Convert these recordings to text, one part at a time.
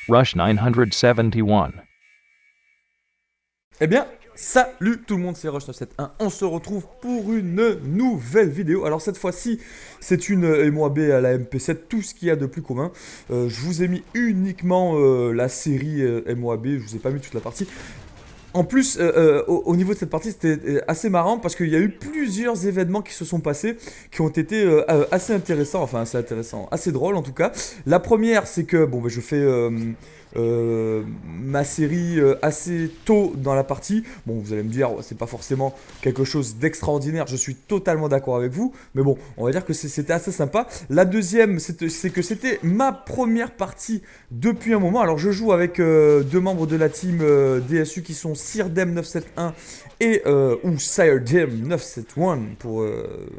Rush 971. Eh bien, salut tout le monde, c'est Rush971. On se retrouve pour une nouvelle vidéo. Alors cette fois-ci, c'est une MOAB à la MP7, tout ce qu'il y a de plus commun. Je vous ai mis uniquement la série MOAB, je vous ai pas mis toute la partie. En plus, au niveau de cette partie, c'était assez marrant parce qu'il y a eu plusieurs événements qui se sont passés qui ont été assez intéressants, enfin assez intéressants, assez drôles en tout cas. La première, c'est que bon, je fais ma série assez tôt dans la partie. Bon, vous allez me dire, c'est pas forcément quelque chose d'extraordinaire, je suis totalement d'accord avec vous, mais bon, on va dire que c'était assez sympa. La deuxième, c'est que c'était ma première partie depuis un moment. Alors, je joue avec deux membres de la team DSU qui sont Sirdem971 et ou Sirdem971 pour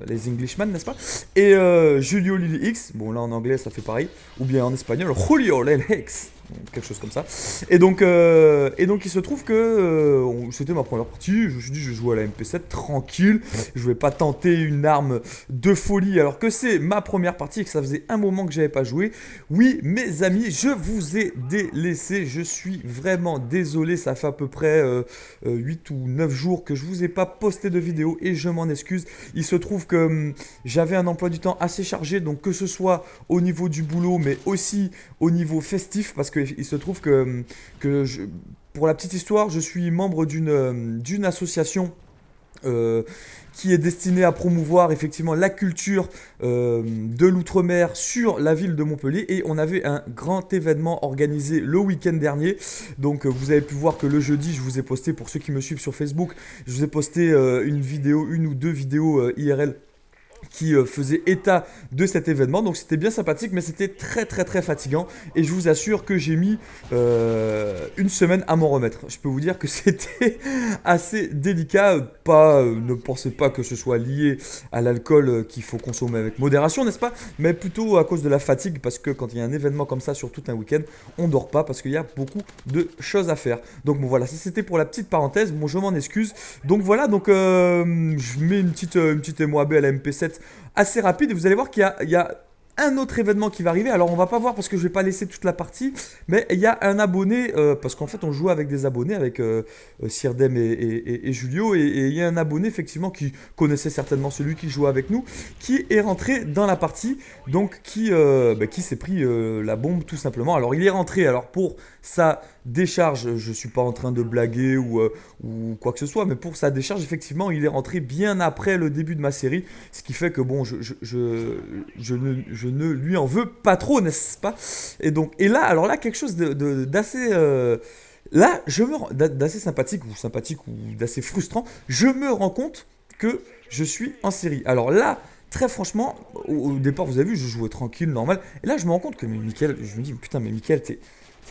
les Englishmen, n'est-ce pas? Et Julio Lily X, bon là en anglais ça fait pareil, ou bien en espagnol Julio Lily X, quelque chose comme ça. Et donc il se trouve que c'était ma première partie. Je me suis dit je vais jouer à la MP7 tranquille, je vais pas tenter une arme de folie alors que c'est ma première partie et que ça faisait un moment que j'avais pas joué. Oui mes amis, je vous ai délaissé, je suis vraiment désolé, ça fait à peu près 8 ou 9 jours que je vous ai pas posté de vidéo et je m'en excuse. Il se trouve que j'avais un emploi du temps assez chargé, donc que ce soit au niveau du boulot mais aussi au niveau festif, parce qu'il se trouve pour la petite histoire, je suis membre d'une association euh, qui est destinée à promouvoir effectivement la culture de l'outre-mer sur la ville de Montpellier, et on avait un grand événement organisé le week-end dernier. Donc vous avez pu voir que le jeudi, je vous ai posté, pour ceux qui me suivent sur Facebook, je vous ai posté une ou deux vidéos IRL qui faisait état de cet événement. Donc c'était bien sympathique, mais c'était très très très fatigant. Et je vous assure que j'ai mis une semaine à m'en remettre. Je peux vous dire que c'était assez délicat. Ne pensez pas que ce soit lié à l'alcool qu'il faut consommer avec modération, n'est-ce pas? Mais plutôt à cause de la fatigue, parce que quand il y a un événement comme ça sur tout un week-end, on dort pas parce qu'il y a beaucoup de choses à faire. Donc bon voilà, ça c'était pour la petite parenthèse. Bon, je m'en excuse. Donc voilà, donc je mets une petite MOAB à la MP7 assez rapide, et vous allez voir qu'il y a un autre événement qui va arriver. Alors on va pas voir parce que je vais pas laisser toute la partie, mais il y a un abonné, parce qu'en fait on joue avec des abonnés, avec Sirdem et Julio, et il y a un abonné effectivement qui connaissait certainement celui qui jouait avec nous, qui est rentré dans la partie, donc qui s'est pris la bombe tout simplement. Alors il est rentré, alors pour sa décharge, je suis pas en train de blaguer ou quoi que ce soit, mais pour sa décharge effectivement il est rentré bien après le début de ma série, ce qui fait que bon je ne lui en veux pas trop, n'est-ce pas? Et là, alors là, quelque chose d'assez là, d'assez sympathique ou d'assez frustrant, je me rends compte que je suis en série. Alors là, très franchement, au départ, vous avez vu, je jouais tranquille, normal. Et là, je me rends compte que, mais Mickaël, je me dis, putain, mais Mickaël, t'es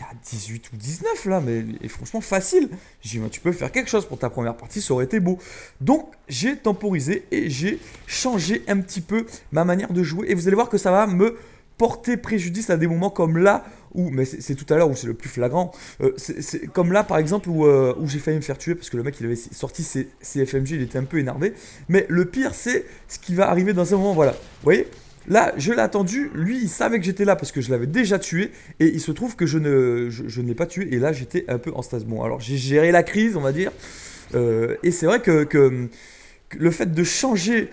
à 18 ou 19 là, mais et franchement, facile. J'ai dit, tu peux faire quelque chose pour ta première partie, ça aurait été beau. Donc, j'ai temporisé et j'ai changé un petit peu ma manière de jouer. Et vous allez voir que ça va me porter préjudice à des moments comme là où, mais c'est tout à l'heure où c'est le plus flagrant, c'est comme là par exemple où j'ai failli me faire tuer parce que le mec il avait sorti ses FMG, il était un peu énervé. Mais le pire c'est ce qui va arriver dans un moment, voilà. Vous voyez, là je l'ai attendu, lui il savait que j'étais là parce que je l'avais déjà tué, et il se trouve que je ne l'ai pas tué, et là j'étais un peu en stase. Bon, alors j'ai géré la crise on va dire, et c'est vrai que le fait de changer,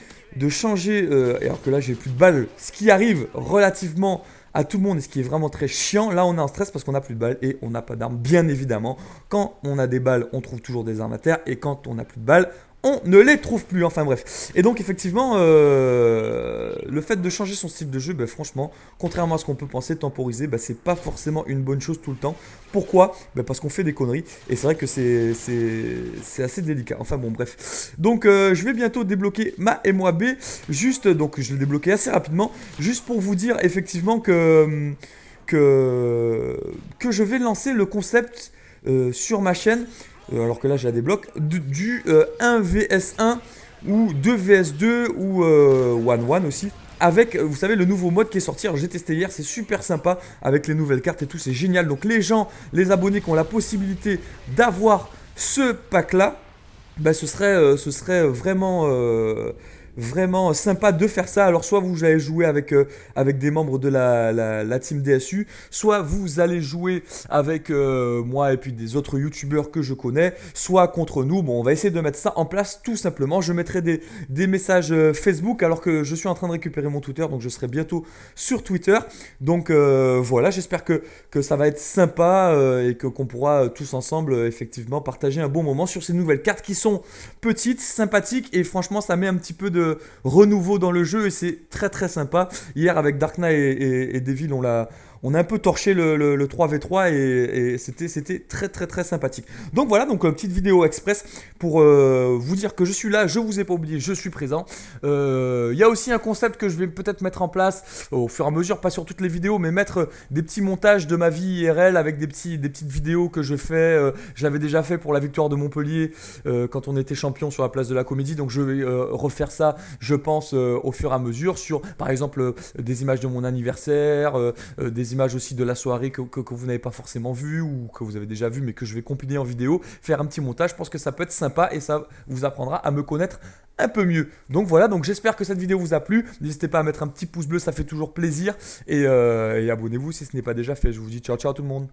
alors que là j'ai plus de balles, ce qui arrive relativement à tout le monde et ce qui est vraiment très chiant, là on est en stress parce qu'on n'a plus de balles et on n'a pas d'armes, bien évidemment. Quand on a des balles, on trouve toujours des armes à terre, et quand on n'a plus de balles, on ne les trouve plus, enfin bref. Et donc effectivement, le fait de changer son style de jeu, ben, franchement, contrairement à ce qu'on peut penser, temporiser, ben, c'est pas forcément une bonne chose tout le temps. Pourquoi? Ben, parce qu'on fait des conneries, et c'est vrai que c'est assez délicat. Enfin bon, bref. Donc je vais bientôt débloquer ma MOAB, juste, donc je l'ai débloqué assez rapidement, juste pour vous dire effectivement que je vais lancer le concept sur ma chaîne, alors que là je la débloque, du 1 vs 1 ou 2 vs 2 ou 1-1 aussi. Avec, vous savez, le nouveau mode qui est sorti. Alors j'ai testé hier, c'est super sympa avec les nouvelles cartes et tout, c'est génial. Donc les gens, les abonnés qui ont la possibilité d'avoir ce pack là, bah, ce serait vraiment vraiment sympa de faire ça. Alors soit vous allez jouer avec des membres de la team DSU, soit vous allez jouer avec moi et puis des autres youtubeurs que je connais, soit contre nous. Bon, on va essayer de mettre ça en place tout simplement. Je mettrai des messages Facebook alors que je suis en train de récupérer mon Twitter, donc je serai bientôt sur Twitter. Donc voilà, j'espère que ça va être sympa et qu'on pourra tous ensemble effectivement partager un bon moment sur ces nouvelles cartes qui sont petites, sympathiques et franchement ça met un petit peu de renouveau dans le jeu et c'est très très sympa. Hier avec Dark Knight et Devil on a un peu torché le 3v3 et c'était très très très sympathique. Donc voilà, donc une petite vidéo express pour vous dire que je suis là, je vous ai pas oublié, je suis présent. Il y a aussi un concept que je vais peut-être mettre en place au fur et à mesure, pas sur toutes les vidéos, mais mettre des petits montages de ma vie IRL avec des petites vidéos que je fais. J'avais déjà fait pour la victoire de Montpellier quand on était champion sur la place de la Comédie, donc je vais refaire ça, je pense, au fur et à mesure sur, par exemple, des images de mon anniversaire, des images aussi de la soirée que vous n'avez pas forcément vu ou que vous avez déjà vu mais que je vais compiler en vidéo, faire un petit montage. Je pense que ça peut être sympa et ça vous apprendra à me connaître un peu mieux. Donc voilà, donc j'espère que cette vidéo vous a plu. N'hésitez pas à mettre un petit pouce bleu, ça fait toujours plaisir et abonnez-vous si ce n'est pas déjà fait. Je vous dis ciao ciao tout le monde.